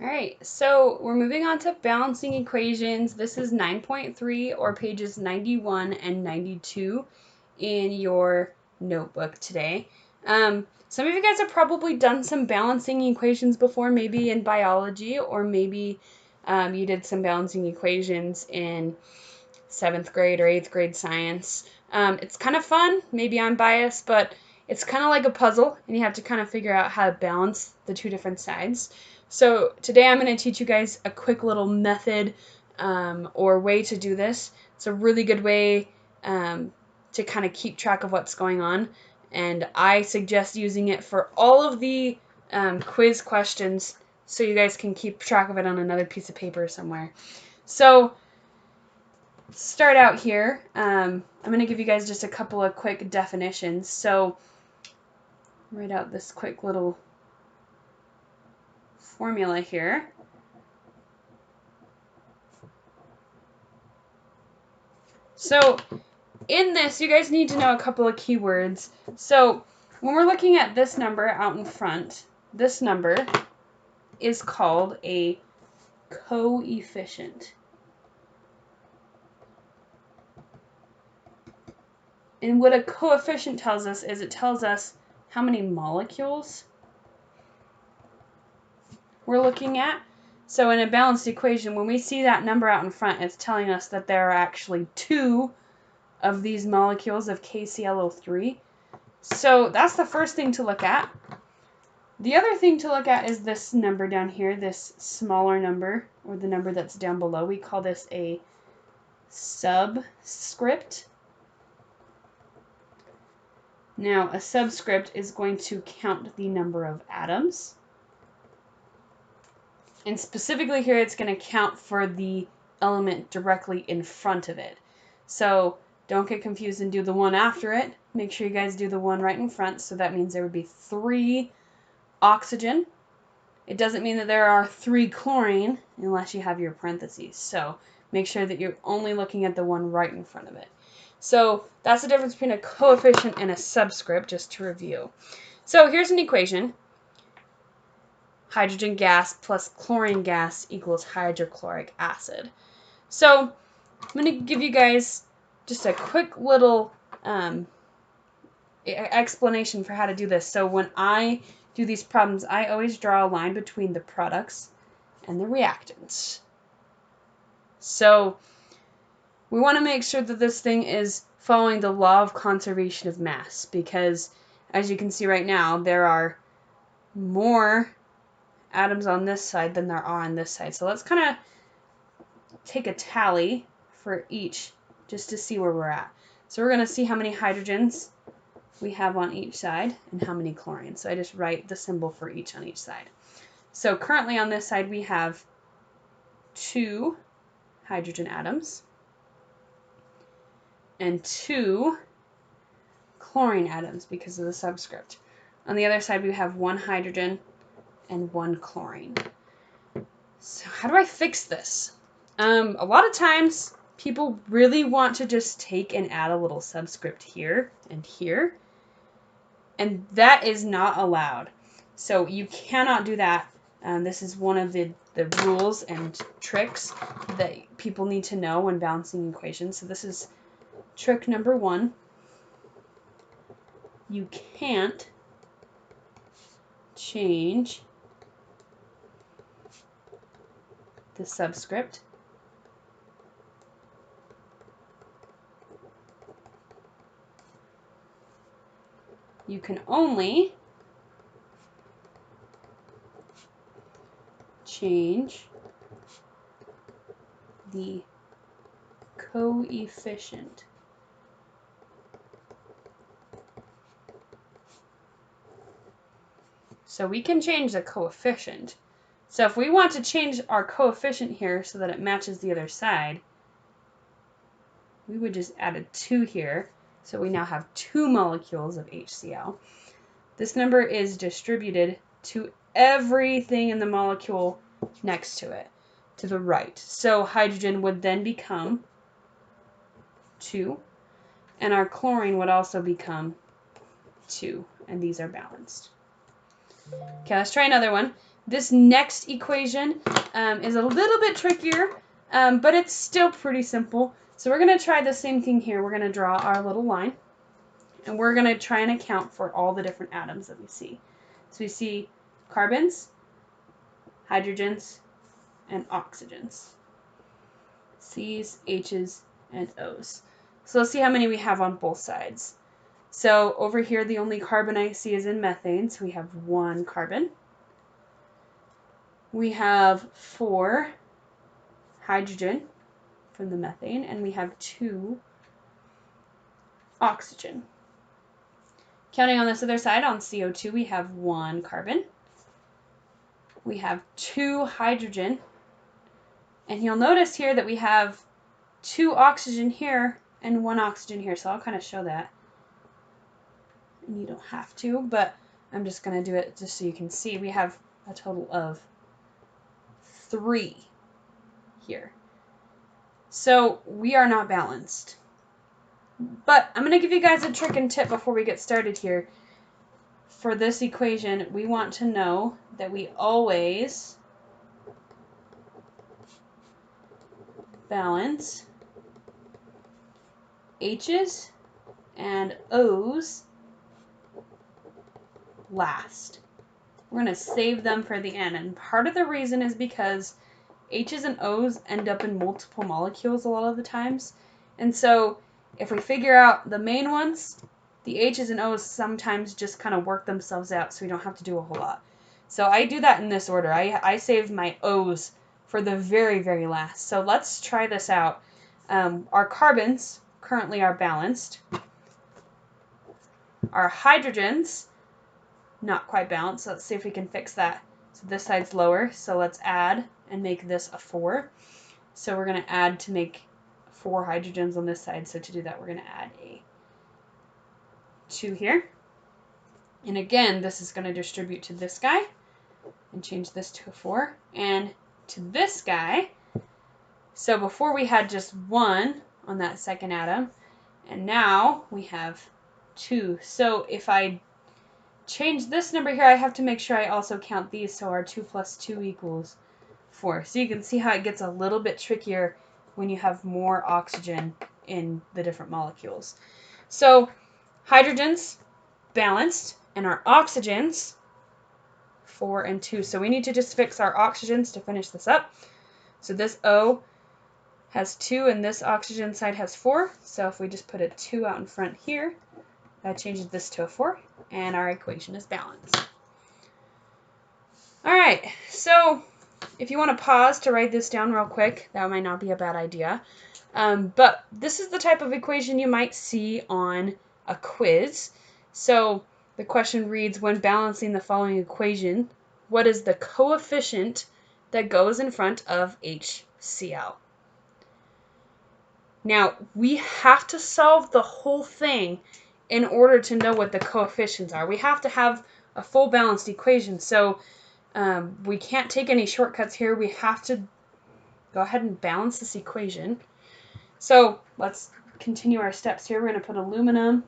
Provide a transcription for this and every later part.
All right, so we're moving on to balancing equations. This is 9.3 or pages 91 and 92 in your notebook today. Some of you guys have probably done some balancing equations before, maybe in biology, or maybe you did some balancing equations in 7th grade or 8th grade science. It's kind of fun. Maybe I'm biased, but it's kind of like a puzzle, and you have to kind of figure out how to balance the two different sides. So today I'm going to teach you guys a quick little method or way to do this. It's a really good way to kind of keep track of what's going on, and I suggest using it for all of the quiz questions so you guys can keep track of it on another piece of paper somewhere. So start out here. I'm going to give you guys just a couple of quick definitions. So write out this quick little formula here. So in this, you guys need to know a couple of keywords. So when we're looking at this number out in front, this number is called a coefficient. And what a coefficient tells us is it tells us how many molecules we're looking at. So in a balanced equation, when we see that number out in front, it's telling us that there are actually 2 of these molecules of KClO3. So that's the first thing to look at. The other thing to look at is this number down here, this smaller number, or the number that's down below. We call this a subscript. Now, a subscript is going to count the number of atoms. And specifically here, it's going to count for the element directly in front of it. So don't get confused and do the one after it. Make sure you guys do the one right in front. So that means there would be 3 oxygen. It doesn't mean that there are 3 chlorine unless you have your parentheses. So make sure that you're only looking at the one right in front of it. So that's the difference between a coefficient and a subscript, just to review. So here's an equation. Hydrogen gas plus chlorine gas equals hydrochloric acid. So I'm going to give you guys just a quick little explanation for how to do this. So when I do these problems, I always draw a line between the products and the reactants. So we want to make sure that this thing is following the law of conservation of mass, because as you can see right now, there are more atoms on this side than there are on this side. So let's kind of take a tally for each just to see where we're at. So we're going to see how many hydrogens we have on each side and how many chlorines. So I just write the symbol for each on each side. So currently on this side we have 2 hydrogen atoms and 2 chlorine atoms because of the subscript. On the other side we have 1 hydrogen and 1 chlorine. So how do I fix this? A lot of times people really want to just take and add a little subscript here and here, and that is not allowed. So you cannot do that. This is one of the rules and tricks that people need to know when balancing equations. So this is trick number 1. You can't change the subscript you can only change the coefficient. So we can change the coefficient. So if we want to change our coefficient here so that it matches the other side, we would just add a 2 here. So we now have 2 molecules of HCl. This number is distributed to everything in the molecule next to it, to the right. So hydrogen would then become 2, and our chlorine would also become 2, and these are balanced. Okay, let's try another one. This next equation is a little bit trickier, but it's still pretty simple. So we're going to try the same thing here. We're going to draw our little line, and we're going to try and account for all the different atoms that we see. So we see carbons, hydrogens, and oxygens. C's, H's, and O's. So let's see how many we have on both sides. So over here, the only carbon I see is in methane, so we have 1 carbon. We have 4 hydrogen from the methane, and we have 2 oxygen. Counting on this other side, on CO2, we have 1 carbon. We have 2 hydrogen. And you'll notice here that we have 2 oxygen here and 1 oxygen here. So I'll kind of show that. And you don't have to, but I'm just going to do it just so you can see. We have a total of 3 here. So we are not balanced. But I'm going to give you guys a trick and tip before we get started here. For this equation, we want to know that we always balance H's and O's last. We're going to save them for the end. And part of the reason is because H's and O's end up in multiple molecules a lot of the times. And so if we figure out the main ones, the H's and O's sometimes just kind of work themselves out, so we don't have to do a whole lot. So I do that in this order. I save my O's for the very, very last. So let's try this out. Our carbons currently are balanced. Our hydrogens, not quite balanced. So let's see if we can fix that. So this side's lower, so let's add and make this a 4. So we're going to add to make 4 hydrogens on this side. So to do that, we're going to add a 2 here. And again, this is going to distribute to this guy and change this to a 4. And to this guy. So before we had just 1 on that second atom, and now we have 2. So if I change this number here, I have to make sure I also count these, so our 2 plus 2 equals 4. So you can see how it gets a little bit trickier when you have more oxygen in the different molecules. So hydrogens balanced, and our oxygens 4 and 2. So we need to just fix our oxygens to finish this up. So this O has 2 and this oxygen side has 4. So if we just put a 2 out in front here, that changes this to a 4, and our equation is balanced. All right, so if you want to pause to write this down real quick, that might not be a bad idea. But this is the type of equation you might see on a quiz. So the question reads, when balancing the following equation, what is the coefficient that goes in front of HCl? Now, we have to solve the whole thing in order to know what the coefficients are. We have to have a full balanced equation. So we can't take any shortcuts here. We have to go ahead and balance this equation. So let's continue our steps here. We're going to put aluminum,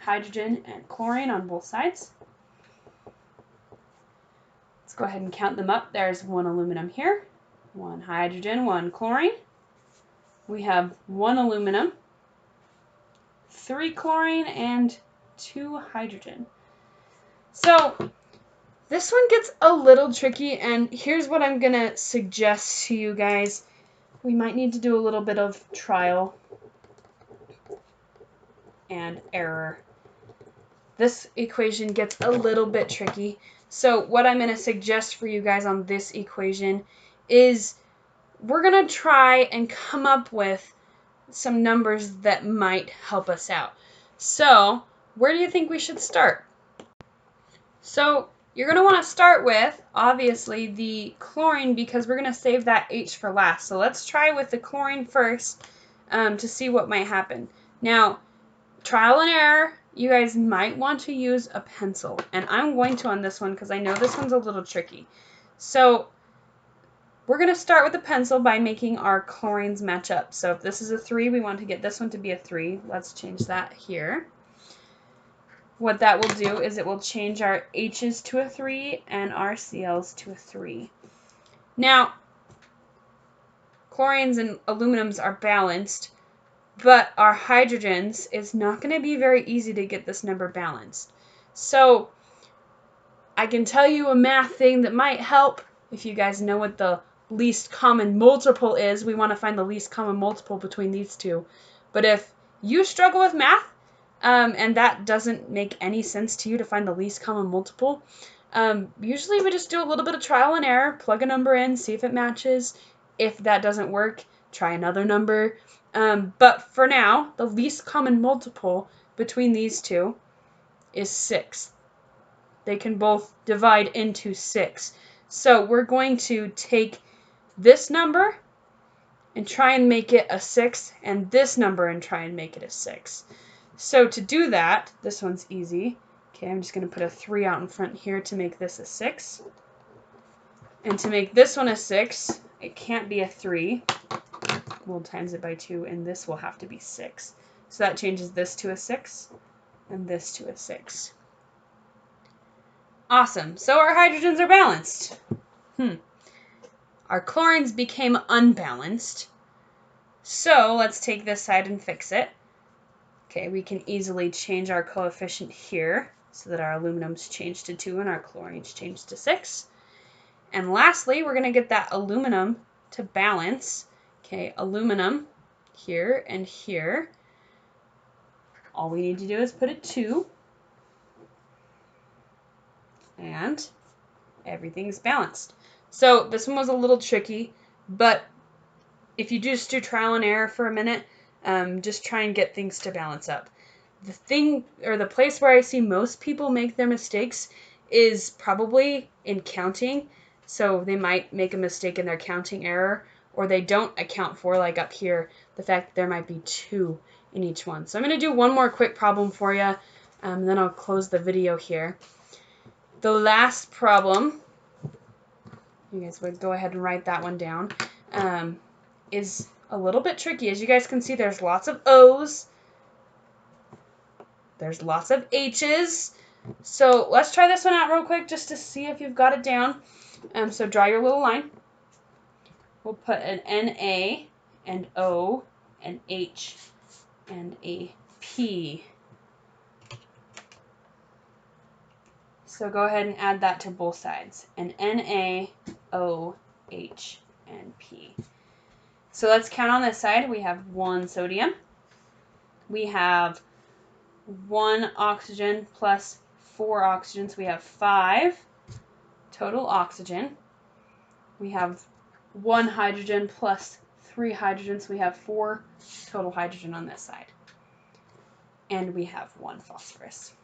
hydrogen, and chlorine on both sides. Let's go ahead and count them up. There's 1 aluminum here, 1 hydrogen, 1 chlorine. We have 1 aluminum, 3 chlorine, and 2 hydrogen. So this one gets a little tricky, and here's what I'm going to suggest to you guys. We might need to do a little bit of trial and error. This equation gets a little bit tricky. So what I'm going to suggest for you guys on this equation is we're going to try and come up with some numbers that might help us out. So where do you think we should start? So you're going to want to start with, obviously, the chlorine, because we're going to save that H for last. So let's try with the chlorine first to see what might happen. Now, trial and error, you guys might want to use a pencil. And I'm going to on this one because I know this one's a little tricky. So we're going to start with the pencil by making our chlorines match up. So if this is a 3, we want to get this one to be a 3. Let's change that here. what that will do is it will change our H's to a 3 and our Cl's to a 3. Now, chlorines and aluminums are balanced, but our hydrogens is not going to be very easy to get this number balanced. So I can tell you a math thing that might help. If you guys know what the least common multiple is, we want to find the least common multiple between these two. But if you struggle with math, and that doesn't make any sense to you to find the least common multiple, usually we just do a little bit of trial and error, plug a number in, see if it matches. If that doesn't work, try another number. But for now, the least common multiple between these two is 6. They can both divide into 6. So we're going to take this number and try and make it a 6, and this number and try and make it a 6. So to do that, this one's easy. Okay, I'm just going to put a 3 out in front here to make this a 6. And to make this one a 6, it can't be a 3. We'll times it by 2, and this will have to be 6. So that changes this to a 6, and this to a 6. Awesome. So our hydrogens are balanced. Our chlorines became unbalanced. So let's take this side and fix it. Okay, we can easily change our coefficient here so that our aluminums change to 2 and our chlorines change to 6. And lastly, we're going to get that aluminum to balance. Okay, aluminum here and here. All we need to do is put a 2. And everything's balanced. So this one was a little tricky, but if you just do trial and error for a minute, just try and get things to balance up. The thing, or the place where I see most people make their mistakes is probably in counting. So they might make a mistake in their counting error, or they don't account for, like up here, the fact that there might be 2 in each one. So I'm going to do one more quick problem for you, and then I'll close the video here. The last problem, you guys would go ahead and write that one down, is a little bit tricky. As you guys can see, there's lots of O's. There's lots of H's. So let's try this one out real quick just to see if you've got it down. So draw your little line. We'll put an NA, and O, and H, and a P. So go ahead and add that to both sides. An Na, O, H, and P. So let's count on this side. We have 1 sodium. We have 1 oxygen plus 4 oxygens. We have 5 total oxygen. We have 1 hydrogen plus 3 hydrogens. We have 4 total hydrogen on this side. And we have 1 phosphorus.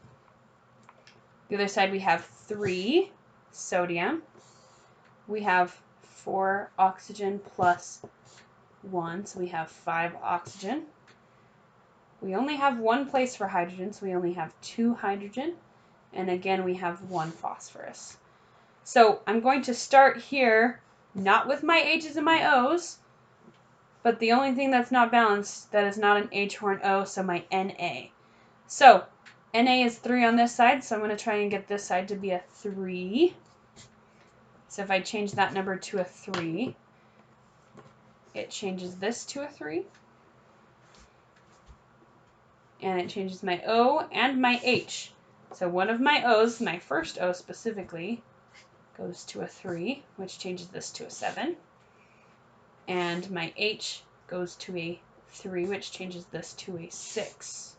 The other side we have 3 sodium. We have 4 oxygen plus 1, so we have 5 oxygen. We only have 1 place for hydrogen, so we only have 2 hydrogen. And again, we have 1 phosphorus. So I'm going to start here, not with my H's and my O's, but the only thing that's not balanced, that is not an H or an O, so my Na. So Na is 3 on this side, so I'm going to try and get this side to be a 3. So if I change that number to a 3, it changes this to a 3. And it changes my O and my H. So one of my O's, my first O specifically, goes to a 3, which changes this to a 7. And my H goes to a 3, which changes this to a 6.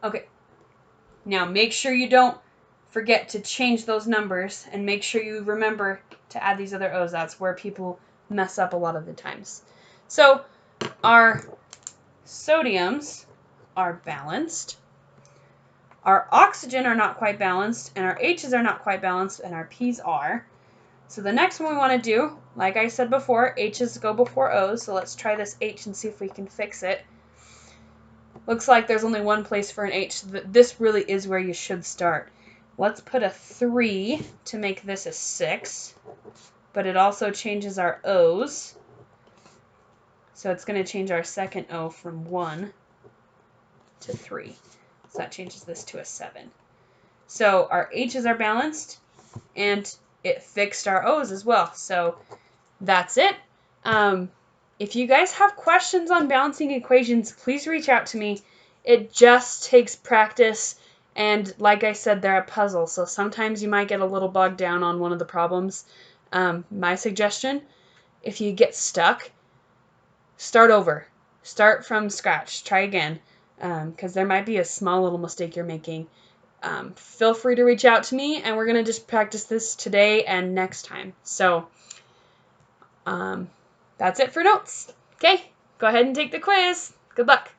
Okay, now make sure you don't forget to change those numbers, and make sure you remember to add these other O's. That's where people mess up a lot of the times. So our sodiums are balanced. Our oxygen are not quite balanced, and our H's are not quite balanced, and our P's are. So the next one we want to do, like I said before, H's go before O's, so let's try this H and see if we can fix it. Looks like there's only 1 place for an H, so this really is where you should start. Let's put a 3 to make this a 6, but it also changes our O's. So it's going to change our second O from 1 to 3. So that changes this to a 7. So our H's are balanced, and it fixed our O's as well. So that's it. If you guys have questions on balancing equations, please reach out to me. It just takes practice, and like I said, they're a puzzle, so sometimes you might get a little bogged down on one of the problems. My suggestion, if you get stuck, start over. Start from scratch. Try again, because there might be a small little mistake you're making. Feel free to reach out to me, and we're going to just practice this today and next time. So that's it for notes. Okay, go ahead and take the quiz. Good luck.